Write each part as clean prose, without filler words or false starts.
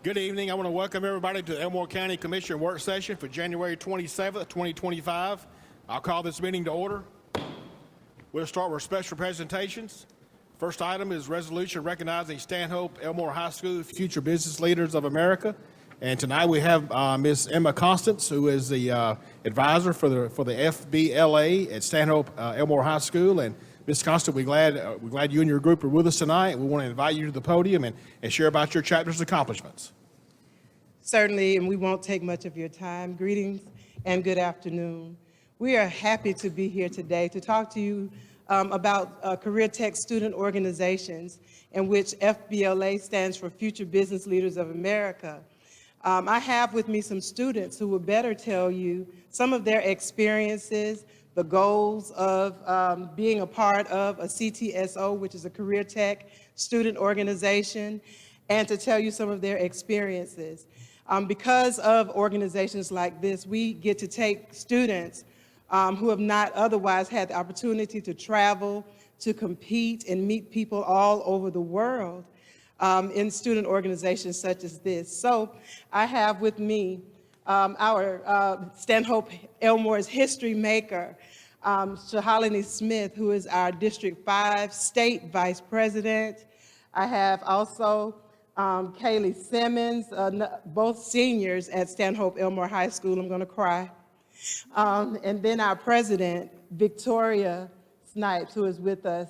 Good evening. I want to welcome everybody to the Elmore County Commission work session for January 27th, 2025. I'll call this meeting to order. We'll start with special presentations. First item is resolution recognizing Stanhope Elmore High School Future Business Leaders of America. And tonight we have Ms. Emma Constance, who is the advisor for the FBLA at Stanhope Elmore High School. And Ms. Constance, we're glad you and your group are with us tonight. We want to invite you to the podium and share about your chapter's accomplishments. Certainly, and we won't take much of your time. Greetings and good afternoon. We are happy to be here today to talk to you about Career Tech student organizations, in which FBLA stands for Future Business Leaders of America. I have with me some students who will better tell you some of their experiences, the goals of being a part of a CTSO, which is a Career Tech student organization, and to tell you some of their experiences. Because of organizations like this, we get to take students who have not otherwise had the opportunity to travel, to compete, and meet people all over the world in student organizations such as this. So I have with me our Stanhope Elmore's history maker, Shahalini Smith, who is our District 5 State Vice President. I have also Kaylee Simmons, both seniors at Stanhope Elmore High School. I'm going to cry. And then our president, Victoria Snipes, who is with us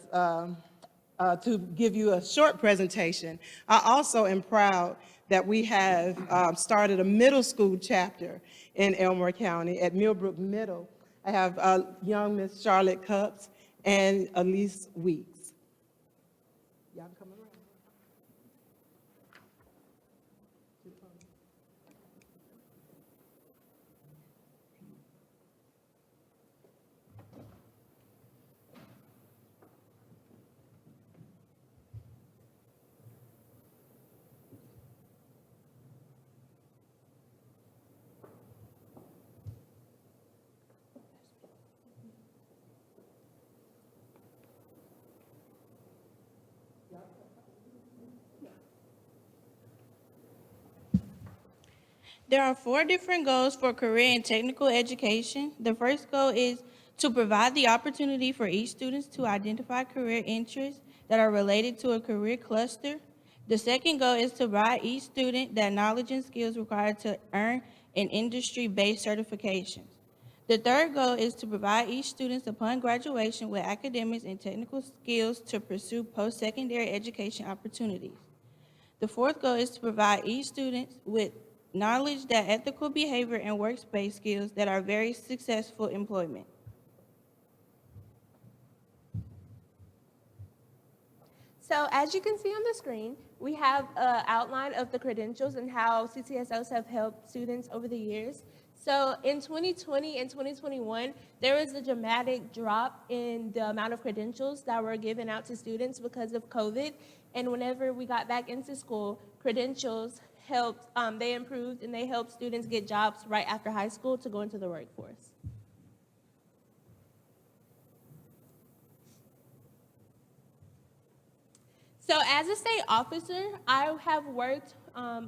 to give you a short presentation. I also am proud that we have started a middle school chapter in Elmore County at Millbrook Middle. I have young Miss Charlotte Cups and Elise Weeks. Y'all come around. There are 4 different goals for career and technical education. The first goal is to provide the opportunity for each student to identify career interests that are related to a career cluster. The second goal is to provide each student that knowledge and skills required to earn an industry-based certifications. The third goal is to provide each student upon graduation with academics and technical skills to pursue post-secondary education opportunities. The fourth goal is to provide each student with knowledge that ethical behavior and workspace skills that are very successful employment. So as you can see on the screen, we have an outline of the credentials and how CTSOs have helped students over the years. So in 2020 and 2021, there was a dramatic drop in the amount of credentials that were given out to students because of COVID. And whenever we got back into school, credentials helped, they improved and they helped students get jobs right after high school to go into the workforce. So as a state officer, I have worked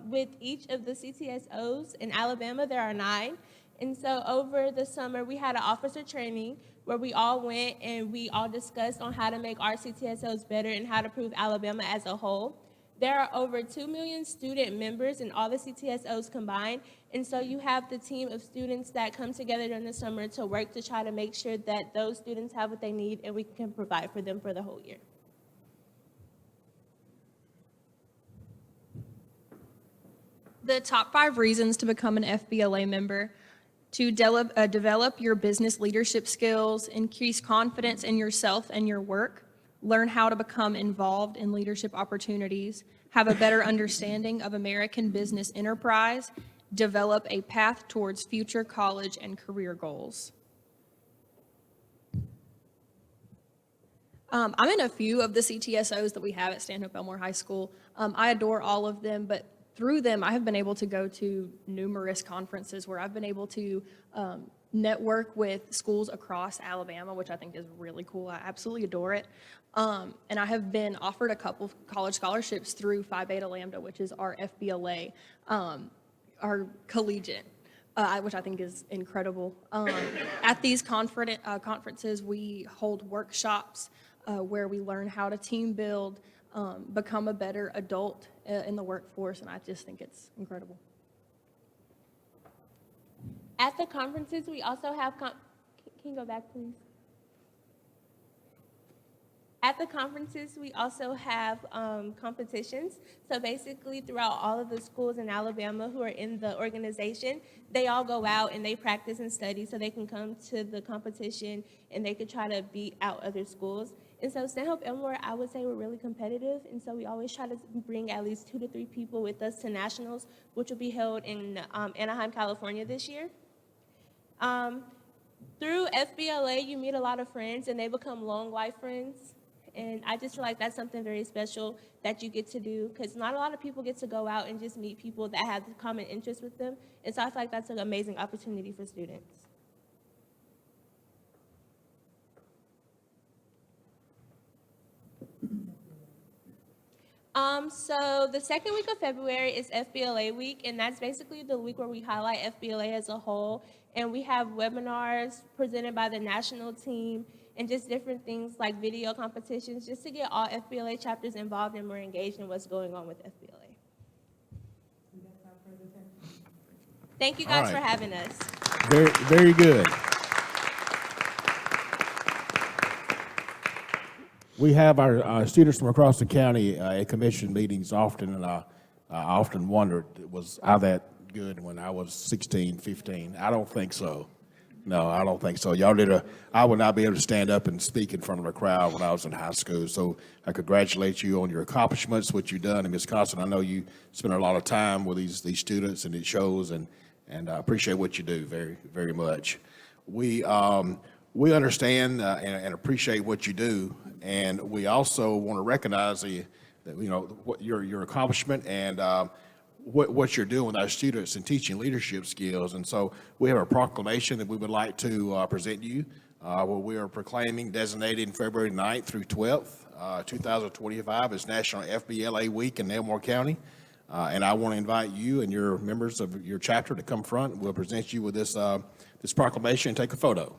with each of the CTSOs. In Alabama, there are 9. And so over the summer, we had an officer training where we all went and we all discussed on how to make our CTSOs better and how to prove Alabama as a whole. There are over 2 million student members in all the CTSOs combined, and so you have the team of students that come together during the summer to work to try to make sure that those students have what they need and we can provide for them for the whole year. The top 5 reasons to become an FBLA member: to develop your business leadership skills, increase confidence in yourself and your work, learn how to become involved in leadership opportunities, have a better understanding of American business enterprise, develop a path towards future college and career goals. I'm in a few of the CTSOs that we have at Stanhope Elmore High School. I adore all of them, but through them, I have been able to go to numerous conferences where I've been able to network with schools across Alabama, which I think is really cool. I absolutely adore it. And I have been offered a couple college scholarships through Phi Beta Lambda, which is our FBLA, our collegiate, which I think is incredible. At these conferences, we hold workshops where we learn how to team build, become a better adult in the workforce, and I just think it's incredible. At the conferences, we also have, can you go back, please? At the conferences, we also have competitions. So basically, throughout all of the schools in Alabama who are in the organization, they all go out and they practice and study so they can come to the competition and they could try to beat out other schools. And so Stanhope Elmore, I would say we're really competitive, and so we always try to bring at least 2 to 3 people with us to nationals, which will be held in Anaheim, California this year. Through FBLA, you meet a lot of friends, and they become long life friends. And I just feel like that's something very special that you get to do, because not a lot of people get to go out and just meet people that have common interests with them. And so I feel like that's an amazing opportunity for students. So the second week of February is FBLA week, and that's basically the week where we highlight FBLA as a whole. And we have webinars presented by the national team and just different things like video competitions, just to get all FBLA chapters involved and more engaged in what's going on with FBLA. Thank you guys All for right. having us. Very, very good. We have our students from across the county at commission meetings often, and I often wondered, was I that good when I was 16, 15? I don't think so. No, I don't think so. I would not be able to stand up and speak in front of a crowd when I was in high school. So I congratulate you on your accomplishments, what you've done. And Ms. Constant, I know you spend a lot of time with these students, and it shows, and I appreciate what you do very, very much. We understand and appreciate what you do, and we also want to recognize your accomplishment and what you're doing with our students and teaching leadership skills. And so we have a proclamation that we would like to present you, where we are proclaiming, designated February 9th through 12th, 2025 as National FBLA Week in Elmore County. And I want to invite you and your members of your chapter to come front. We'll present you with this proclamation and take a photo.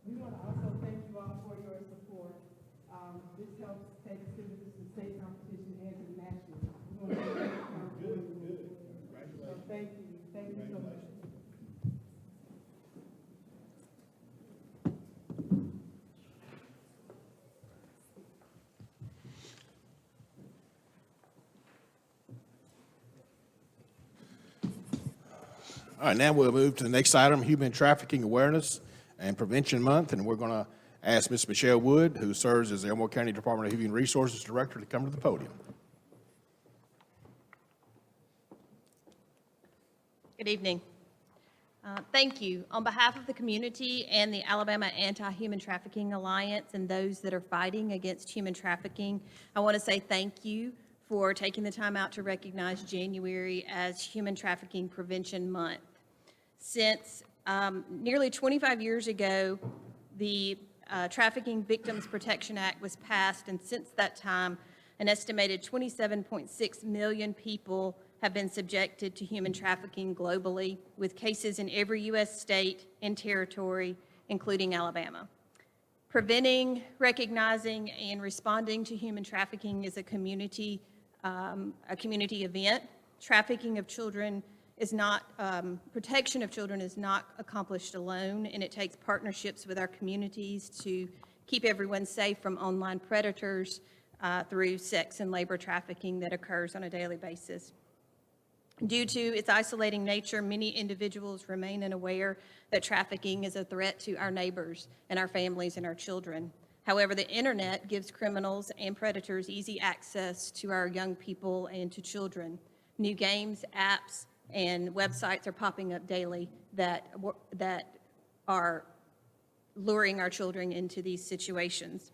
We want to also thank you all for your support. This helps take students to state competition and to national. We want to thank you. So thank you. Thank you so much. All right, now we'll move to the next item, Human Trafficking Awareness and Prevention Month, and we're going to ask Ms. Michelle Wood, who serves as the Elmore County Department of Human Resources Director, to come to the podium. Good evening. Thank you. On behalf of the community and the Alabama Anti-Human Trafficking Alliance and those that are fighting against human trafficking, I want to say thank you for taking the time out to recognize January as Human Trafficking Prevention Month. Since nearly 25 years ago, the Trafficking Victims Protection Act was passed, and since that time, an estimated 27.6 million people have been subjected to human trafficking globally, with cases in every U.S. state and territory, including Alabama. Preventing, recognizing, and responding to human trafficking is a community event. Trafficking of children is not, protection of children is not accomplished alone, and it takes partnerships with our communities to keep everyone safe from online predators through sex and labor trafficking that occurs on a daily basis. Due to its isolating nature, many individuals remain unaware that trafficking is a threat to our neighbors and our families and our children. However, the internet gives criminals and predators easy access to our young people and to children. New games, apps, and websites are popping up daily that are luring our children into these situations.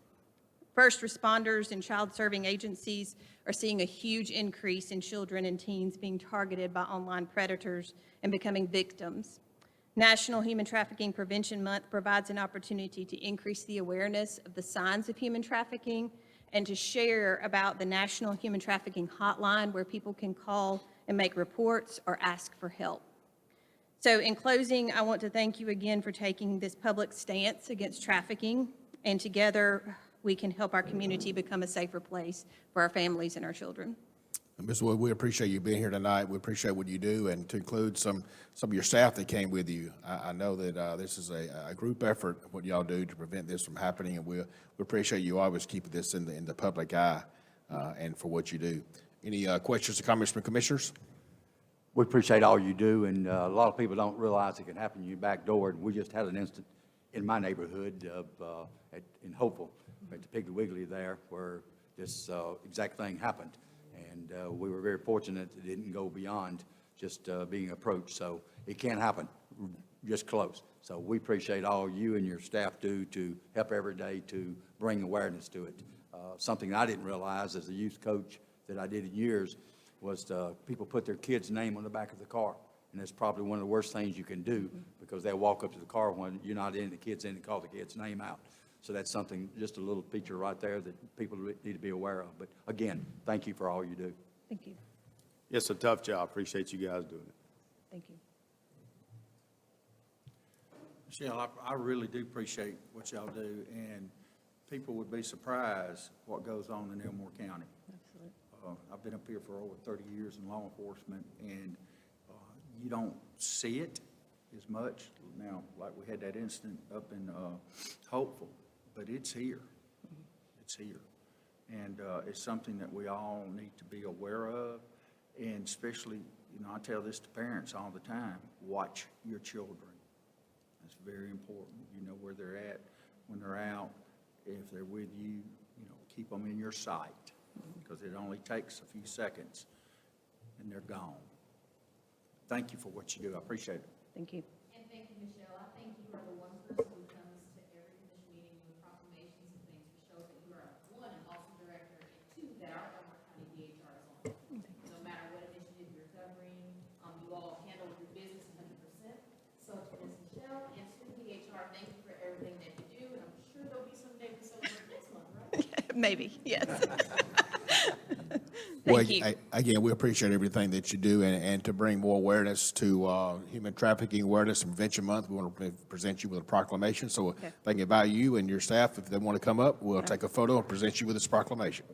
First responders and child-serving agencies are seeing a huge increase in children and teens being targeted by online predators and becoming victims. National Human Trafficking Prevention Month provides an opportunity to increase the awareness of the signs of human trafficking and to share about the National Human Trafficking Hotline where people can call and make reports or ask for help. So in closing, I want to thank you again for taking this public stance against trafficking, and together we can help our community become a safer place for our families and our children. Ms. Wood, we appreciate you being here tonight. We appreciate what you do, and to include some of your staff that came with you. I know that this is a group effort, what y'all do to prevent this from happening, and we appreciate you always keeping this in the public eye and for what you do. Any questions or comments from commissioners? We appreciate all you do, and a lot of people don't realize it can happen in your back door. And we just had an incident in my neighborhood in Hopeful, at the Piggly Wiggly there, where this exact thing happened. And we were very fortunate it didn't go beyond just being approached. So it can happen just close. So we appreciate all you and your staff do to help every day to bring awareness to it. Something I didn't realize as a youth coach that I did in years was people put their kid's name on the back of the car. And that's probably one of the worst things you can do, because they'll walk up to the car when you're not in, the kid's in, and call the kid's name out. So that's something, just a little feature right there that people need to be aware of. But again, thank you for all you do. Thank you. It's a tough job. Appreciate you guys doing it. Thank you. Michelle, I really do appreciate what y'all do, and people would be surprised what goes on in Elmore County. Absolutely. I've been up here for over 30 years in law enforcement, and you don't see it as much. Now, like we had that incident up in Hopeful, but it's here. It's here. And it's something that we all need to be aware of, and especially, I tell this to parents all the time, watch your children. That's very important. You know where they're at when they're out. If they're with you, keep them in your sight, because it only takes a few seconds and they're gone. Thank you for what you do. I appreciate it. Thank you. And thank you, Michelle. I think you are the one person who comes to every commission meeting with proclamations and things to show that you are, one, an awesome director, and two, that our Elmore County DHR is on. No matter what initiative you're covering, you all handle your business 100%. So to Ms. Michelle and to the DHR, thank you for everything that you do, and I'm sure there'll be some day we celebrate next month, right? Maybe, yes. Well, Thank you. again, we appreciate everything that you do, and to bring more awareness to Human Trafficking Awareness and Prevention Month, we want to present you with a proclamation. So if they can invite you and your staff, if they want to come up, we'll take a photo and present you with this proclamation.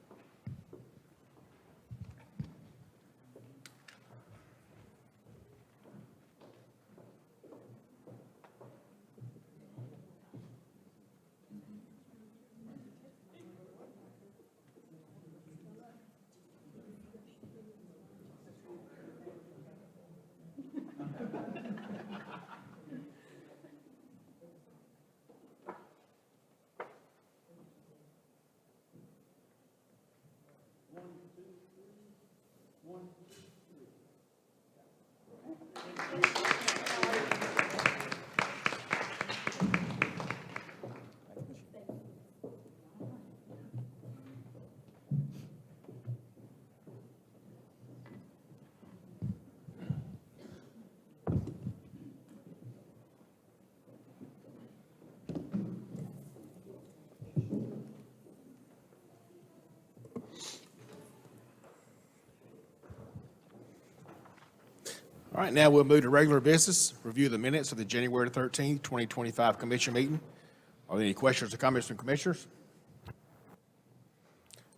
All right, now we'll move to regular business, review the minutes of the January 13th, 2025 commission meeting. Are there any questions or comments from commissioners?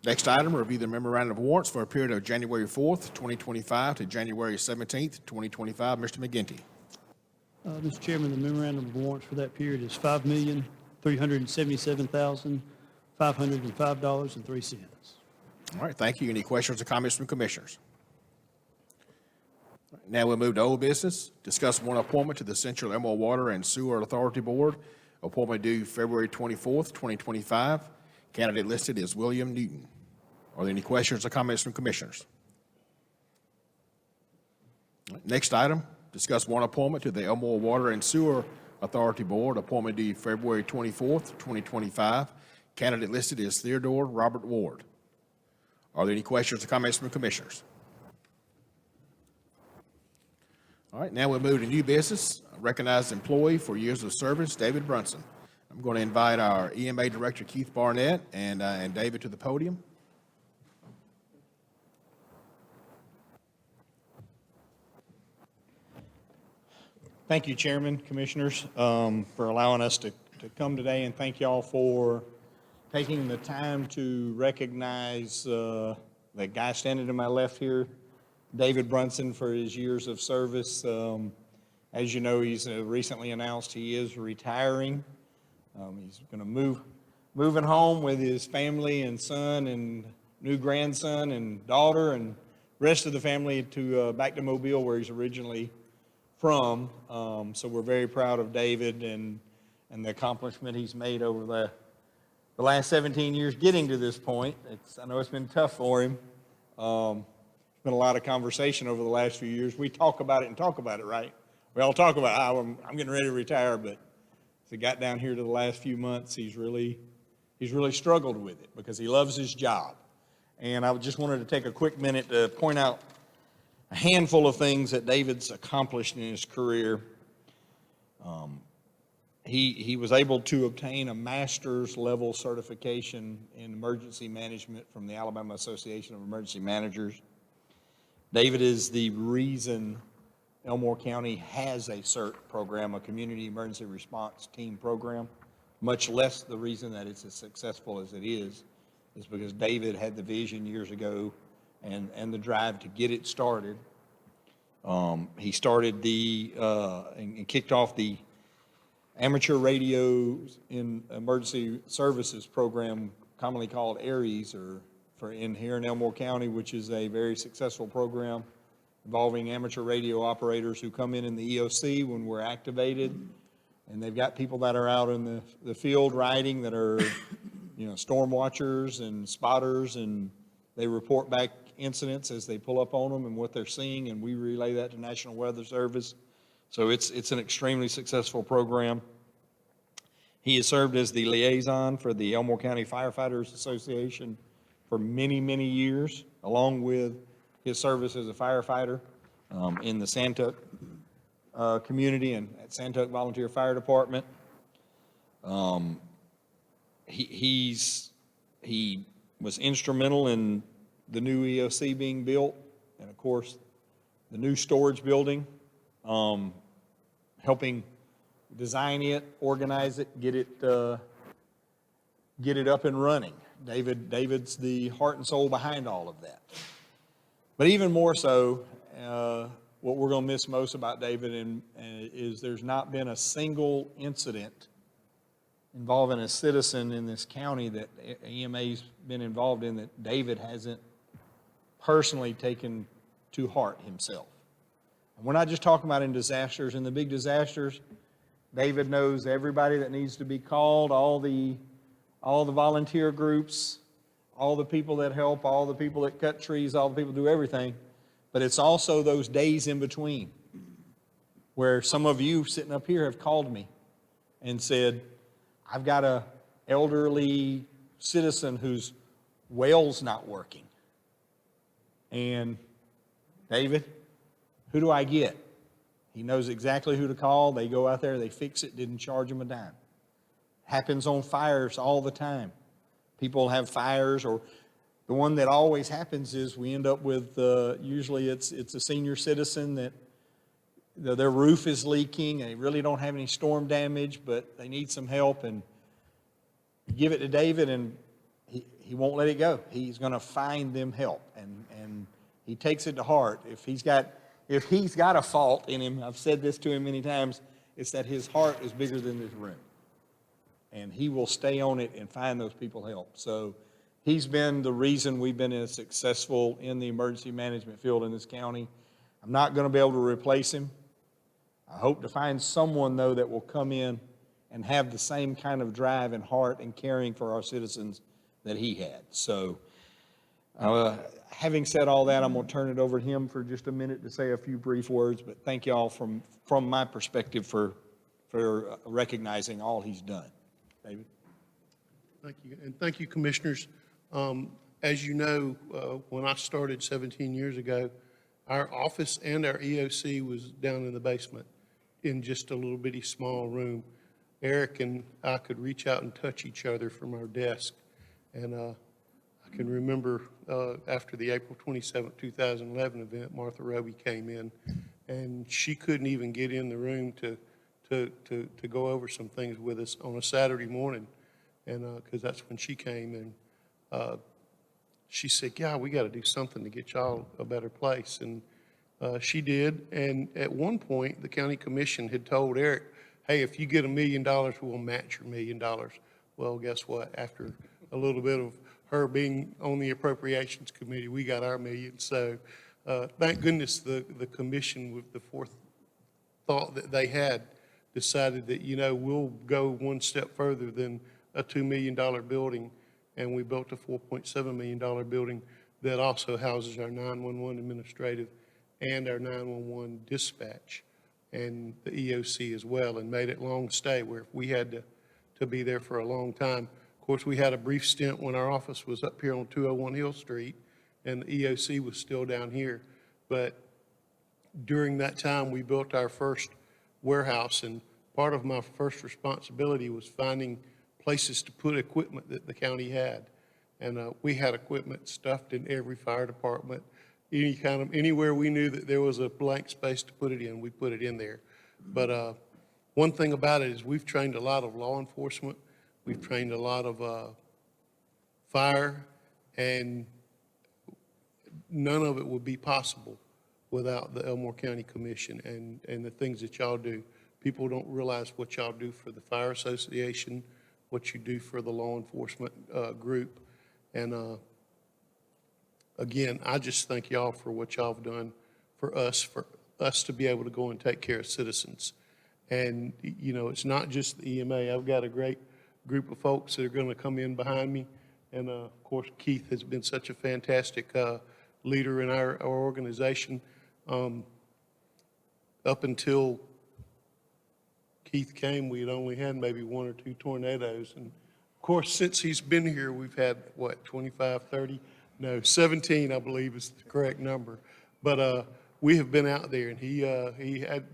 Next item, review the memorandum of warrants for a period of January 4th, 2025 to January 17th, 2025. Mr. McGinty. Mr. Chairman, the memorandum of warrants for that period is $5,377,505.03. All right, thank you. Any questions or comments from commissioners? Now we'll move to old business. Discuss one appointment to the Central Elmore Water and Sewer Authority Board. Appointment due February 24th, 2025. Candidate listed is William Newton. Are there any questions or comments from commissioners? Next item, discuss one appointment to the Elmore Water and Sewer Authority Board. Appointment due February 24th, 2025. Candidate listed is Theodore Robert Ward. Are there any questions or comments from commissioners? All right, now we'll move to new business. Recognized employee for years of service, David Brunson. I'm going to invite our EMA Director, Keith Barnett, and David to the podium. Thank you, Chairman, Commissioners, for allowing us to come today, and thank y'all for taking the time to recognize the guy standing to my left here, David Brunson, for his years of service. As you know, he's recently announced he is retiring. He's going to moving home with his family and son and new grandson and daughter and rest of the family to back to Mobile, where he's originally from. So we're very proud of David and the accomplishment he's made over the last 17 years getting to this point. I know it's been tough for him. There's been a lot of conversation over the last few years. We talk about it, right? We all talk about how I'm getting ready to retire, but as it got down here to the last few months, he's really struggled with it because he loves his job. And I just wanted to take a quick minute to point out a handful of things that David's accomplished in his career. He was able to obtain a master's level certification in emergency management from the Alabama Association of Emergency Managers. David is the reason Elmore County has a CERT program, a Community Emergency Response Team program. Much less the reason that it's as successful as it is because David had the vision years ago and the drive to get it started. He started and kicked off the Amateur Radio in Emergency Services program, commonly called ARES, here in Elmore County, which is a very successful program involving amateur radio operators who come in the EOC when we're activated. And they've got people that are out in the field riding that are, storm watchers and spotters, and they report back incidents as they pull up on them and what they're seeing, and we relay that to National Weather Service. So it's an extremely successful program. He has served as the liaison for the Elmore County Firefighters Association for many, many years, along with his service as a firefighter in the Santuck community and at Santuck Volunteer Fire Department. He was instrumental in the new EOC being built, and of course, the new storage building, helping design it, organize it, get it up and running. David's the heart and soul behind all of that. But even more so, what we're going to miss most about David is there's not been a single incident involving a citizen in this county that EMA's been involved in that David hasn't personally taken to heart himself. And we're not just talking about in disasters. In the big disasters, David knows everybody that needs to be called, all the volunteer groups, all the people that help, all the people that cut trees, all the people do everything. But it's also those days in between where some of you sitting up here have called me and said, I've got an elderly citizen whose well's not working. And David, who do I get? He knows exactly who to call. They go out there, they fix it, didn't charge him a dime. Happens on fires all the time. People have fires, or the one that always happens is we end up with, usually it's a senior citizen that their roof is leaking. They really don't have any storm damage, but they need some help. And you give it to David, and he won't let it go. He's going to find them help, and he takes it to heart. If he's got a fault in him, I've said this to him many times, it's that his heart is bigger than this room. And he will stay on it and find those people help. So he's been the reason we've been as successful in the emergency management field in this county. I'm not going to be able to replace him. I hope to find someone, though, that will come in and have the same kind of drive and heart and caring for our citizens that he had. So having said all that, I'm going to turn it over to him for just a minute to say a few brief words, but thank you all from my perspective for recognizing all he's done. David? Thank you, and thank you, Commissioners. As you know, when I started 17 years ago, our office and our EOC was down in the basement in just a little bitty small room. Eric and I could reach out and touch each other from our desk. And I can remember after the April 27, 2011 event, Martha Roby came in, and she couldn't even get in the room to go over some things with us on a Saturday morning, and because that's when she came, and she said, "Yeah, we got to do something to get y'all a better place," and she did. And at one point, the county commission had told Eric, "Hey, if you get $1 million, we'll match your $1 million." Well, guess what? After a little bit of her being on the appropriations committee, we got our million. So thank goodness the commission, with the forethought that they had, decided that, we'll go one step further than a $2 million building, and we built a $4.7 million building that also houses our 911 administrative and our 911 dispatch and the EOC as well, and made it long stay where we had to be there for a long time. Of course, we had a brief stint when our office was up here on 201 Hill Street and the EOC was still down here. But during that time, we built our first warehouse, and part of my first responsibility was finding places to put equipment that the county had. And we had equipment stuffed in every fire department, anywhere we knew that there was a blank space to put it in, we put it in there. But one thing about it is we've trained a lot of law enforcement, we've trained a lot of fire, and none of it would be possible without the Elmore County Commission and the things that y'all do. People don't realize what y'all do for the Fire Association, what you do for the law enforcement group. And again, I just thank y'all for what y'all have done for us to be able to go and take care of citizens. And, it's not just the EMA. I've got a great group of folks that are going to come in behind me. And of course, Keith has been such a fantastic leader in our organization. Up until Keith came, we had only had maybe 1 or 2 tornadoes. And of course, since he's been here, we've had, 25, 30? No, 17, I believe is the correct number. But we have been out there, and he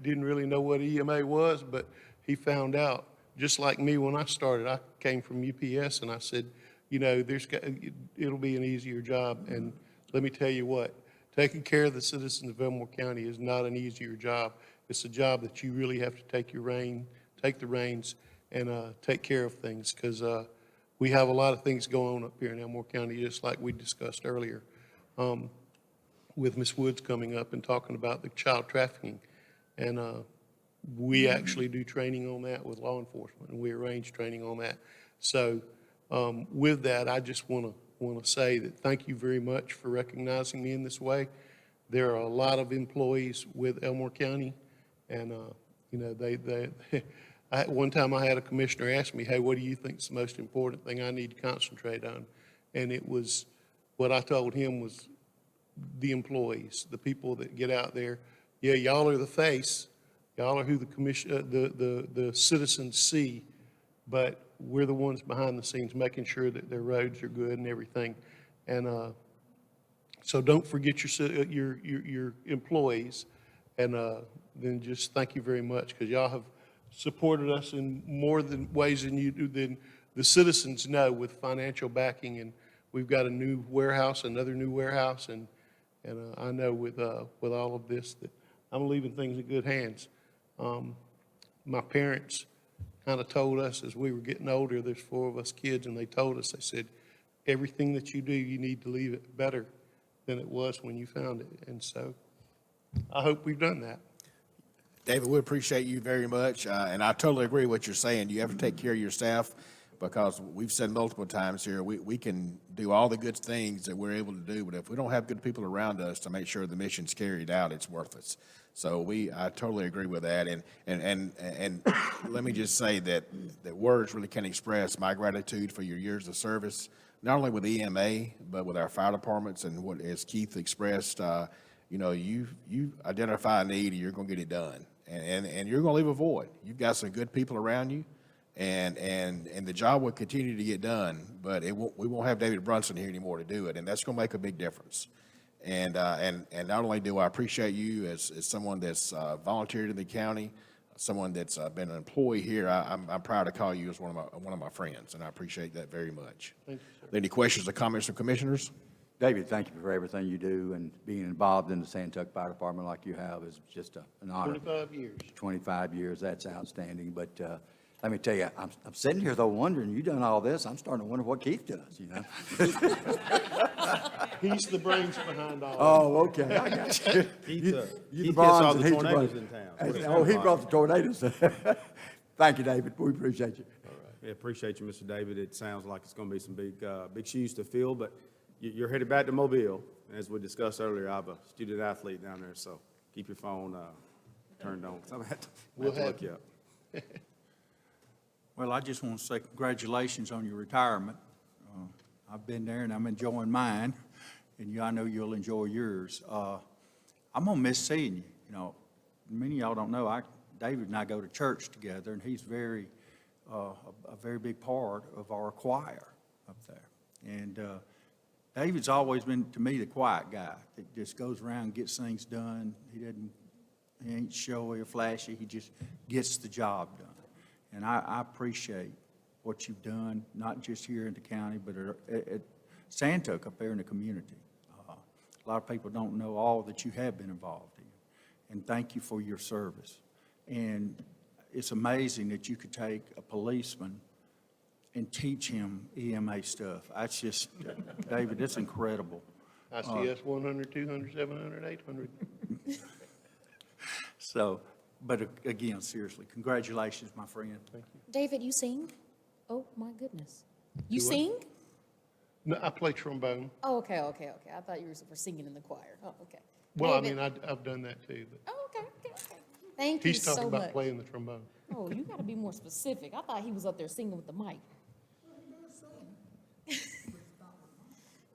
didn't really know what EMA was, but he found out. Just like me, when I started, I came from UPS, and I said, it'll be an easier job. And let me tell you what, taking care of the citizens of Elmore County is not an easier job. It's a job that you really have to take the reins and take care of things, because we have a lot of things going on up here in Elmore County, just like we discussed earlier, with Ms. Woods coming up and talking about the child trafficking. And we actually do training on that with law enforcement, and we arrange training on that. So with that, I just want to say that thank you very much for recognizing me in this way. There are a lot of employees with Elmore County, and one time I had a commissioner ask me, "Hey, what do you think is the most important thing I need to concentrate on?" And it was, what I told him was the employees, the people that get out there. Yeah, y'all are the face, y'all are who the citizens see, but we're the ones behind the scenes making sure that their roads are good and everything. And so don't forget your employees, and then just thank you very much, because y'all have supported us in more ways than the citizens know, with financial backing. And we've got another new warehouse, and I know with all of this that I'm leaving things in good hands. My parents kind of told us as we were getting older, there's 4 of us kids, and they told us, they said, everything that you do, you need to leave it better than it was when you found it. And so I hope we've done that. David, we appreciate you very much, and I totally agree with what you're saying. You have to take care of your staff, because we've said multiple times here, we can do all the good things that we're able to do, but if we don't have good people around us to make sure the mission's carried out, it's worthless. So I totally agree with that, and let me just say that words really can't express my gratitude for your years of service, not only with EMA, but with our fire departments, and what, as Keith expressed, you identify a need and you're going to get it done. And you're going to leave a void. You've got some good people around you, and the job will continue to get done, but we won't have David Brunson here anymore to do it, and that's going to make a big difference. And not only do I appreciate you as someone that's volunteered in the county, someone that's been an employee here, I'm proud to call you as one of my friends, and I appreciate that very much. Thank you, sir. Any questions or comments from commissioners? David, thank you for everything you do, and being involved in the Santuck Fire Department like you have is just an honor. 25 years. 25 years, that's outstanding. But let me tell you, I'm sitting here though wondering, you done all this, I'm starting to wonder what Keith does, you know? He's the brains behind all of Oh, okay, I got you. Keith You gets the bronze all and the he's the tornadoes brains. in town. Oh, he brought the tornadoes. Thank you, David, we appreciate you. Yeah, appreciate you, Mr. David. It sounds like it's going to be some big shoes to fill, but you're headed back to Mobile. As we discussed earlier, I have a student athlete down there, so keep your phone turned on, 'cause I'm going to have to look you up. Well, I just want to say congratulations on your retirement. I've been there and I'm enjoying mine, and I know you'll enjoy yours. I'm going to miss seeing you. You know, many of y'all don't know, David and I go to church together, and he's a very big part of our choir up there. And David's always been, to me, the quiet guy that just goes around and gets things done. He ain't showy or flashy, he just gets the job done. And I appreciate what you've done, not just here in the county, but at Santuck up there in the community. A lot of people don't know all that you have been involved in. And thank you for your service. And it's amazing that you could take a policeman and teach him EMA stuff. That's just, David, that's incredible. ICS 100, 200, 700, 800. So, but again, seriously, congratulations, my friend. Thank you. David, you sing? Oh, my goodness. You Do what? sing? No, I play trombone. Oh, okay. I thought you were singing in the choir. Oh, okay. Well, David- I mean, I've done that too, but Oh, okay. Thank you he's so talking much. about playing the trombone. Oh, you got to be more specific. I thought he was up there singing with the mic.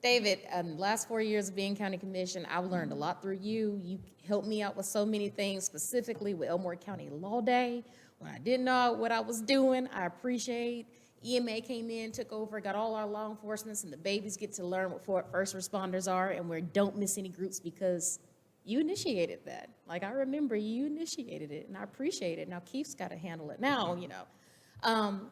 David, last 4 years of being county commission, I've learned a lot through you. You helped me out with so many things, specifically with Elmore County Law Day. When I didn't know what I was doing, I appreciate. EMA came in, took over, got all our law enforcement, and the babies get to learn what first responders are, and we don't miss any groups because you initiated that. Like, I remember you initiated it, and I appreciate it. Now Keith's got to handle it now, you know.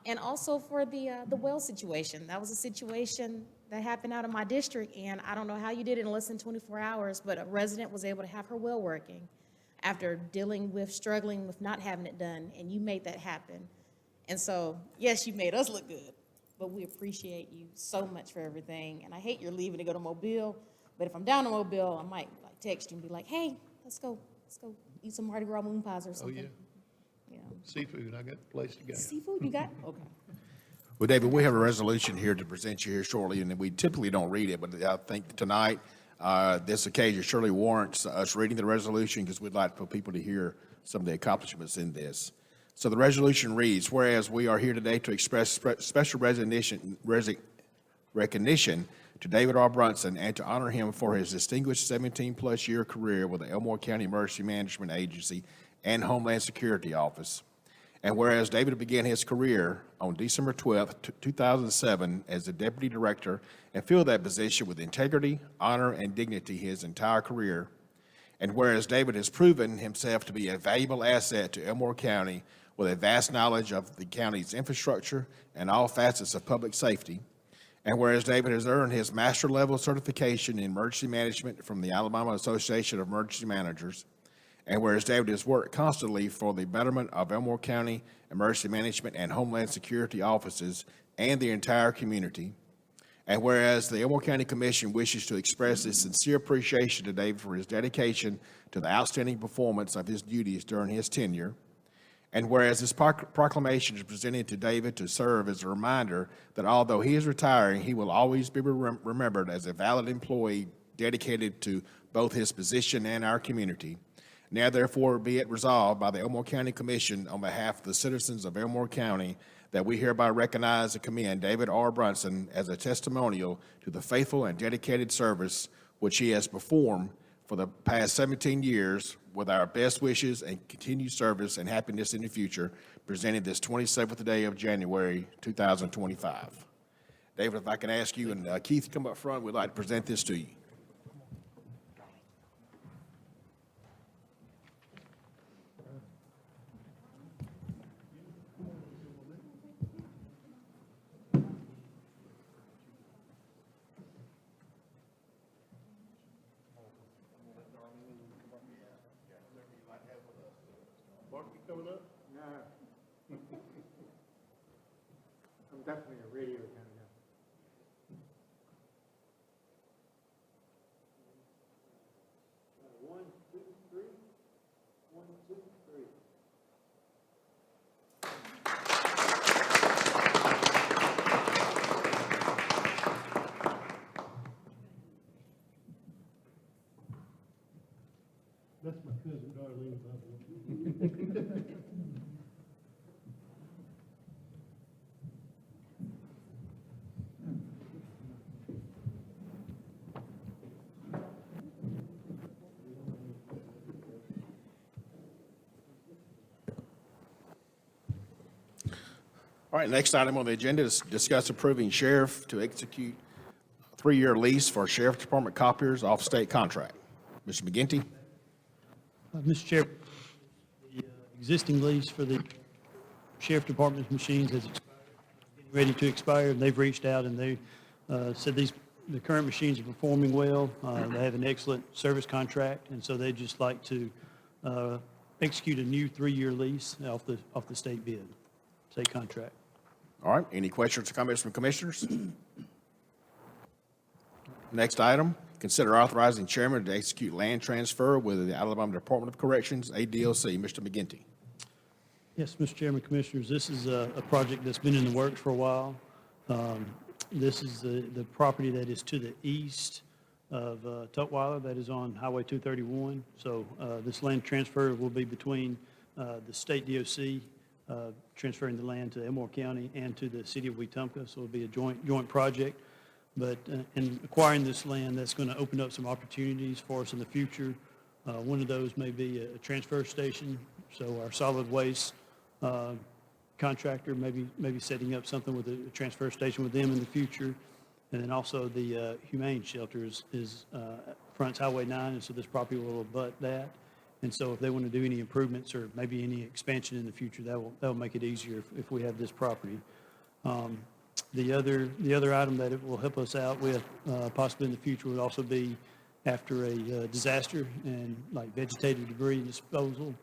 And also for the well situation. That was a situation that happened out of my district, and I don't know how you did it in less than 24 hours, but a resident was able to have her well working after struggling with not having it done, and you made that happen. And so, yes, you made us look good, but we appreciate you so much for everything. And I hate you're leaving to go to Mobile, but if I'm down in Mobile, I might text you and be like, hey, let's go eat some Mardi Gras moon pies or Oh, something. yeah. Yeah. Seafood, I got a place to go. Seafood, you got? Okay. Well, David, we have a resolution here to present you here shortly, and we typically don't read it, but I think tonight, this occasion surely warrants us reading the resolution because we'd like for people to hear some of the accomplishments in this. So the resolution reads, whereas we are here today to express special recognition to David R. Brunson and to honor him for his distinguished 17-plus year career with the Elmore County Emergency Management Agency and Homeland Security Office. And whereas David began his career on December 12, 2007 as the Deputy Director and filled that position with integrity, honor, and dignity his entire career. And whereas David has proven himself to be a valuable asset to Elmore County with a vast knowledge of the county's infrastructure and all facets of public safety. And whereas David has earned his master level certification in emergency management from the Alabama Association of Emergency Managers. And whereas David has worked constantly for the betterment of Elmore County Emergency Management and Homeland Security offices and the entire community. And whereas the Elmore County Commission wishes to express its sincere appreciation to David for his dedication to the outstanding performance of his duties during his tenure, and whereas this proclamation is presented to David to serve as a reminder that although he is retiring, he will always be remembered as a valid employee dedicated to both his position and our community. Now therefore be it resolved by the Elmore County Commission on behalf of the citizens of Elmore County that we hereby recognize and commend David R. Brunson as a testimonial to the faithful and dedicated service which he has performed for the past 17 years with our best wishes and continued service and happiness in the future, presented this 27th day of January, 2025. David, if I can ask you, and Keith, come up front, we'd like to present this to you. I'm definitely a radio kind of guy. One, two, three. 1, 2, 3. That's my cousin Darlene Bubble. All right, next item on the agenda is discuss approving sheriff to execute a 3-year lease for Sheriff Department copiers off state contract. Mr. McGinty? Mr. Chair, the existing lease for the Sheriff Department's machines has expired, getting ready to expire, and they've reached out and they said the current machines are performing well. They have an excellent service contract, and so they'd just like to execute a new 3-year lease off the state bid, state contract. All right, any questions or comments from commissioners? Next item, consider authorizing chairman to execute land transfer with the Alabama Department of Corrections, ADOC. Mr. McGinty. Yes, Mr. Chairman, Commissioners, this is a project that's been in the works for a while. This is the property that is to the east of Tutwiler, that is on Highway 231. So this land transfer will be between the state DOC, transferring the land to Elmore County and to the city of Wetumpka, so it'll be a joint project. But in acquiring this land, that's going to open up some opportunities for us in the future. One of those may be a transfer station, so our solid waste contractor maybe setting up something with a transfer station with them in the future. And then also the humane shelter is fronts Highway 9, and so this property will abut that. And so if they want to do any improvements or maybe any expansion in the future, that will make it easier if we have this property. The other item that it will help us out with possibly in the future would also be after a disaster and like vegetative debris disposal.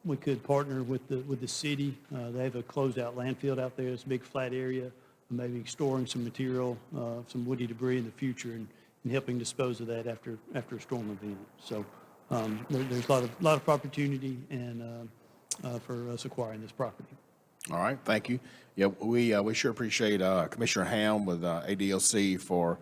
We could partner with the city. They have a closed out landfill out there. It's a big flat area, maybe storing some material, some woody debris in the future and helping dispose of that after a storm event. So there's a lot of opportunity and for us acquiring this property. All right, thank you. Yeah, we sure appreciate Commissioner Helm with ADLC for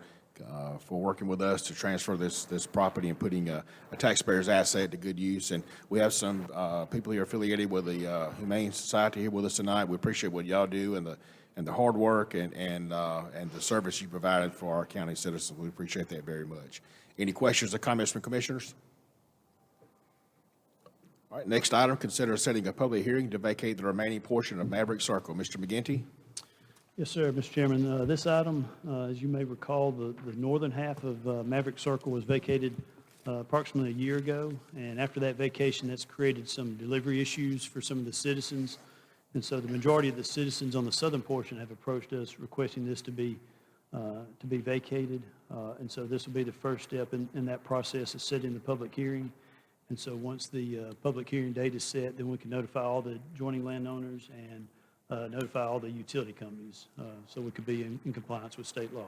working with us to transfer this property and putting a taxpayer's asset to good use. And we have some people here affiliated with the Humane Society here with us tonight. We appreciate what y'all do and the hard work and the service you provided for our county citizens. We appreciate that very much. Any questions or comments from commissioners? All right, next item, consider setting a public hearing to vacate the remaining portion of Maverick Circle. Mr. McGinty? Yes, sir, Mr. Chairman. This item, as you may recall, the northern half of Maverick Circle was vacated approximately a year ago. And after that vacation, that's created some delivery issues for some of the citizens. And so the majority of the citizens on the southern portion have approached us requesting this to be vacated. And so this will be the first step in that process of setting the public hearing. And so once the public hearing date is set, then we can notify all the adjoining landowners and notify all the utility companies, so we could be in compliance with state law.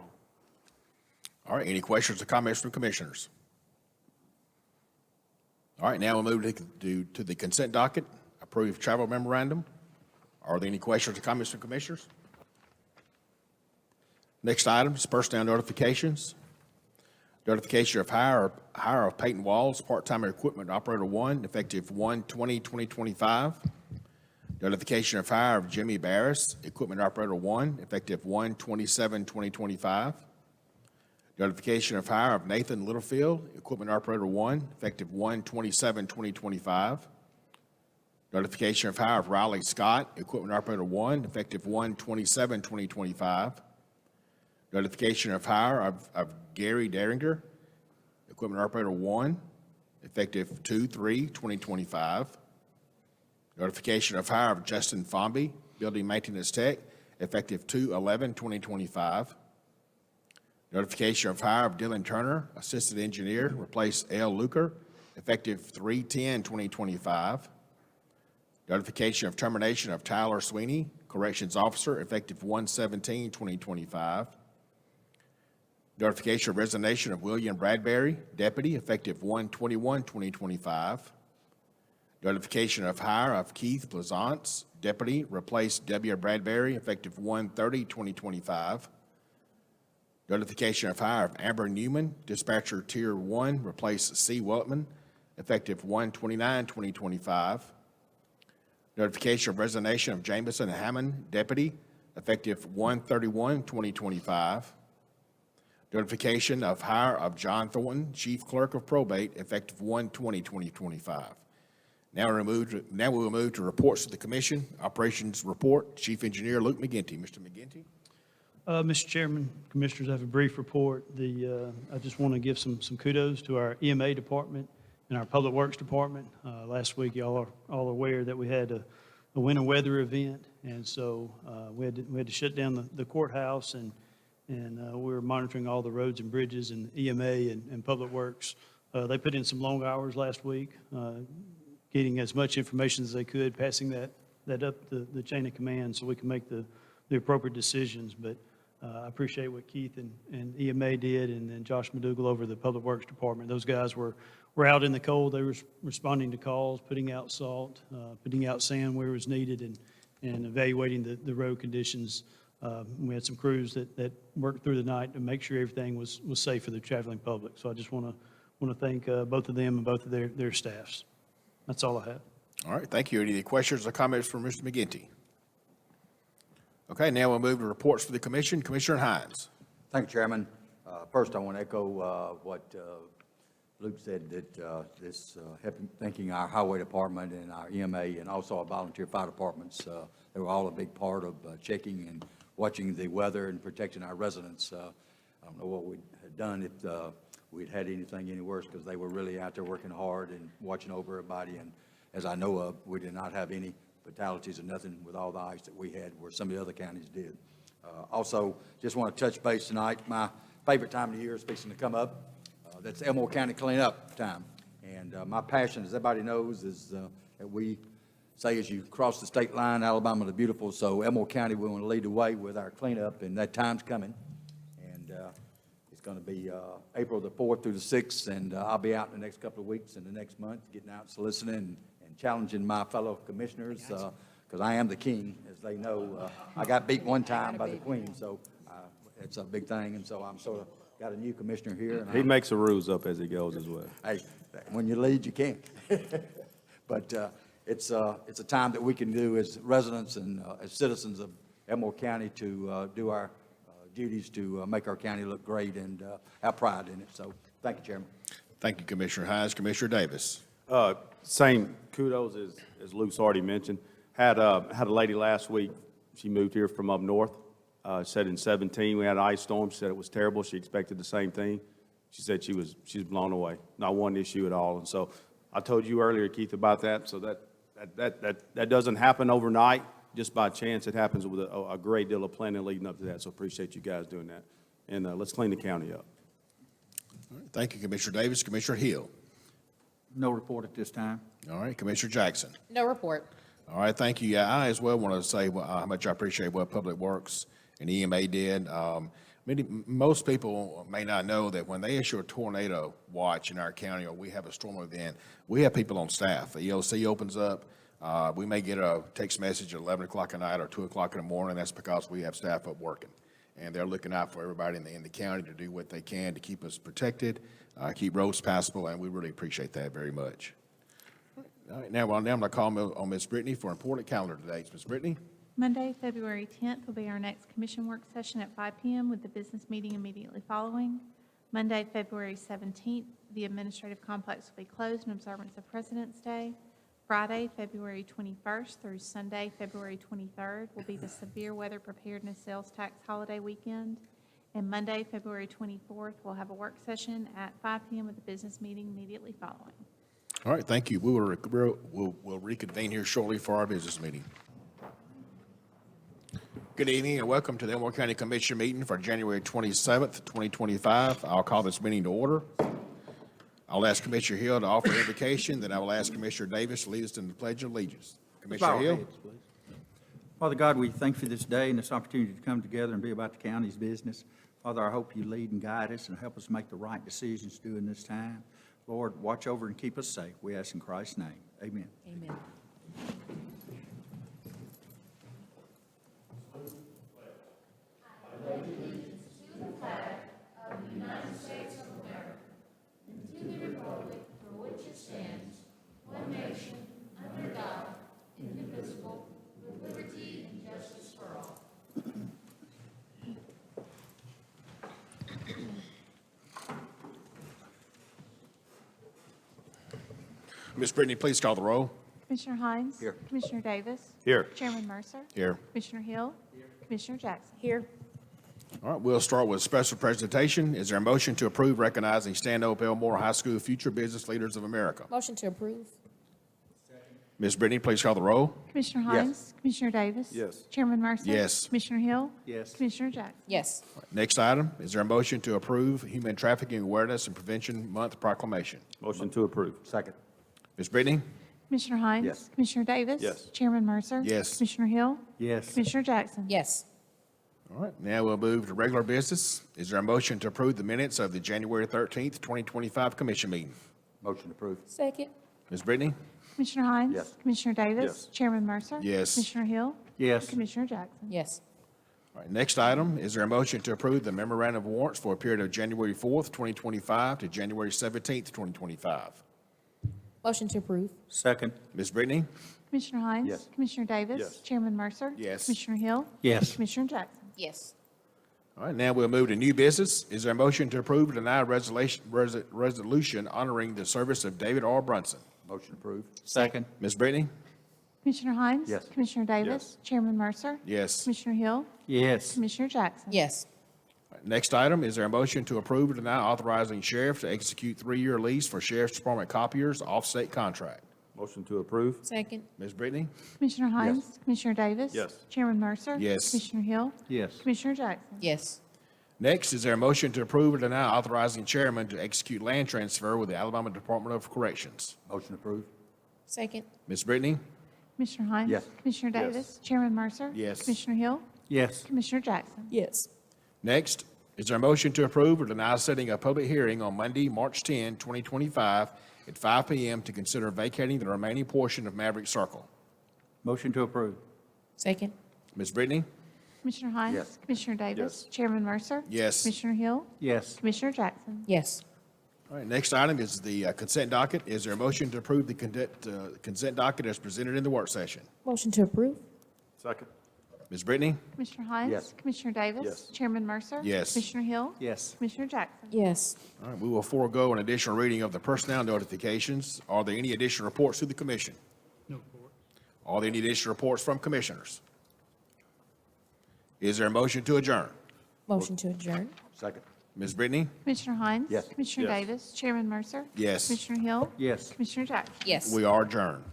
All right, any questions or comments from commissioners? All right, now we'll move to the consent docket, approve travel memorandum. Are there any questions or comments from commissioners? Next item is personnel notifications. Notification of hire of Peyton Walls, part-time equipment operator 1, effective 1/20/2025. Notification of hire of Jimmy Barris, equipment operator 1, effective 1/27/2025. Notification of hire of Nathan Littlefield, equipment operator 1, effective 1/27/2025. Notification of hire of Riley Scott, equipment operator 1, effective 1/27/2025. Notification of hire of Gary Deringer, equipment operator 1, effective 2/3/2025. Notification of hire of Justin Fomby, building maintenance tech, effective 2/11/2025. Notification of hire of Dylan Turner, assistant engineer, replace L. Luker, effective 3/10/2025. Notification of termination of Tyler Sweeney, corrections officer, effective 1/17/2025. Notification of resignation of William Bradbury, deputy, effective 1/21/2025. Notification of hire of Keith Blazance, deputy, replace W. Bradbury, effective 1/30/2025. Notification of hire of Amber Newman, dispatcher tier 1, replace C. Weltman, effective 1/29/2025. Notification of resignation of Jameson Hammond, deputy, effective 1/31/2025. Notification of hire of John Thornton, chief clerk of probate, effective 1/20/2025. Now we will move to reports to the commission. Operations report, Chief Engineer Luke McGinty. Mr. McGinty. Mr. Chairman, Commissioners, I have a brief report. I just want to give some kudos to our EMA department and our Public Works department. Last week, y'all are all aware that we had a winter weather event, and so we had to shut down the courthouse, and we were monitoring all the roads and bridges, and EMA and Public Works. They put in some long hours last week, getting as much information as they could, passing that up the chain of command so we can make the appropriate decisions. But I appreciate what Keith and EMA did, and then Josh Madugal over the Public Works Department. Those guys were out in the cold. They were responding to calls, putting out salt, putting out sand where it was needed, and evaluating the road conditions. We had some crews that worked through the night to make sure everything was safe for the traveling public. So I just want to thank both of them and both of their staffs. That's all I have. All right, thank you. Any questions or comments from Mr. McGinty? Okay, now we'll move to reports for the commission. Commissioner Hines. Thank you, Chairman. First, I want to echo what Luke said, that thanking our Highway Department and our EMA and also our volunteer fire departments. They were all a big part of checking and watching the weather and protecting our residents. I don't know what we'd have done if we'd had anything any worse, because they were really out there working hard and watching over everybody. And as I know of, we did not have any fatalities or nothing with all the ice that we had, where some of the other counties did. Also, just want to touch base tonight. My favorite time of the year is fixing to come up. That's Elmore County cleanup time. And my passion, as everybody knows, is that we say as you cross the state line, Alabama the beautiful. So Elmore County, we want to lead the way with our cleanup, and that time's coming. And it's going to be April the 4th through the 6th, and I'll be out in the next couple of weeks and the next month, getting out soliciting and challenging my fellow commissioners, because I am the king, as they know. I got beat one time by the queen, so it's a big thing, and so I'm sort of got a new commissioner here. And He makes the rules up as he goes as well. Hey, when you lead, you can't. But it's a time that we can do as residents and as citizens of Elmore County to do our duties to make our county look great and have pride in it. So thank you, Chairman. Thank you, Commissioner Hines. Commissioner Davis. Same kudos as Luke's already mentioned. Had a lady last week. She moved here from up north. Said in 17 we had an ice storm. She said it was terrible. She expected the same thing. She said she's blown away. Not one issue at all. And so I told you earlier, Keith, about that. So that doesn't happen overnight. Just by chance, it happens with a great deal of planning leading up to that. So appreciate you guys doing that. And let's clean the county up. All right, thank you, Commissioner Davis. Commissioner Hill. No report at this time. All right, Commissioner Jackson. No report. All right, thank you. Yeah, I as well want to say how much I appreciate what Public Works and EMA did. Most people may not know that when they issue a tornado watch in our county or we have a storm event, we have people on staff. The EOC opens up. We may get a text message at 11 o'clock at night or 2 o'clock in the morning. That's because we have staff up working. And they're looking out for everybody in the county to do what they can to keep us protected, keep roads passable, and we really appreciate that very much. All right, now I'm going to call on Ms. Brittany for important calendar dates. Ms. Brittany? Monday, February 10th will be our next commission work session at 5 p.m. with the business meeting immediately following. Monday, February 17th, the administrative complex will be closed in observance of President's Day. Friday, February 21st through Sunday, February 23rd will be the severe weather preparedness sales tax holiday weekend. And Monday, February 24th, we'll have a work session at 5 p.m. with the business meeting immediately following. All right, thank you. We'll reconvene here shortly for our business meeting. Good evening and welcome to the Elmore County Commission meeting for January 27th, 2025. I'll call this meeting to order. I'll ask Commissioner Hill to offer invocation, then I will ask Commissioner Davis to lead us in the Pledge of Allegiance. Commissioner Hill? Father God, we thank you for this day and this opportunity to come together and be about the county's business. Father, I hope you lead and guide us and help us make the right decisions during this time. Lord, watch over and keep us safe. We ask in Christ's name. Amen. Amen. Ms. Brittany, please call the roll. Commissioner Hines? Here. Commissioner Davis? Here. Chairman Mercer? Here. Commissioner Hill? Commissioner Jackson? Here. All right, we'll start with special presentation. Is there a motion to approve recognizing Stand Up Elmore High School Future Business Leaders of America? Motion to approve. Ms. Brittany, please call the roll. Commissioner Hines? Commissioner Davis? Yes. Chairman Mercer? Yes. Commissioner Hill? Yes. Commissioner Jackson? Yes. Next item, is there a motion to approve Human Trafficking Awareness and Prevention Month proclamation? Motion to approve. Second. Ms. Brittany? Commissioner Hines? Yes. Commissioner Davis? Yes. Chairman Mercer? Yes. Commissioner Hill? Yes. Commissioner Jackson? Yes. All right, now we'll move to regular business. Is there a motion to approve the minutes of the January 13th, 2025 commission meeting? Motion approved. Second. Ms. Brittany? Commissioner Hines? Yes. Commissioner Davis? Yes. Chairman Mercer? Yes. Commissioner Hill? Yes. Commissioner Jackson? Yes. All right, next item, is there a motion to approve the memorandum of warrants for a period of January 4th, 2025 to January 17th, 2025? Motion to approve. Second. Ms. Brittany? Commissioner Hines? Yes. Commissioner Davis? Yes. Chairman Mercer? Yes. Commissioner Hill? Yes. Commissioner Jackson? Yes. All right, now we'll move to new business. Is there a motion to approve or deny resolution honoring the service of David R. Brunson? Motion approved. Second. Ms. Brittany? Commissioner Hines? Yes. Commissioner Davis? Chairman Mercer? Yes. Commissioner Hill? Yes. Commissioner Jackson? Yes. All right, next item, is there a motion to approve or deny authorizing sheriff to execute 3-year lease for Sheriff's Department copiers off-state contract? Motion to approve. Second. Ms. Brittany? Commissioner Hines? Commissioner Davis? Yes. Chairman Mercer? Yes. Commissioner Hill? Yes. Commissioner Jackson? Yes. Next, is there a motion to approve or deny authorizing chairman to execute land transfer with the Alabama Department of Corrections? Motion approved. Second. Ms. Brittany? Commissioner Hines? Yes. Commissioner Yes. Davis? Chairman Mercer? Yes. Commissioner Hill? Yes. Commissioner Jackson? Yes. Next, is there a motion to approve or deny setting a public hearing on Monday, March 10, 2025 at 5 p.m. to consider vacating the remaining portion of Maverick Circle? Motion to approve. Second. Ms. Brittany? Commissioner Hines? Yes. Commissioner Davis? Yes. Chairman Mercer? Yes. Commissioner Hill? Yes. Commissioner Jackson? Yes. All right, next item is the consent docket. Is there a motion to approve the consent docket as presented in the work session? Motion to approve. Second. Ms. Brittany? Commissioner Hines? Yes. Commissioner Davis? Yes. Chairman Mercer? Yes. Commissioner Hill? Yes. Commissioner Jackson? Yes. All right, we will forego an additional reading of the personnel notifications. Are there any additional reports to the commission? No report. Are there any additional reports from commissioners? Is there a motion to adjourn? Motion to adjourn. Second. Ms. Brittany? Commissioner Hines? Yes. Commissioner Yes. Davis? Chairman Mercer? Yes. Commissioner Hill? Yes. Commissioner Jackson? Yes. We are adjourned.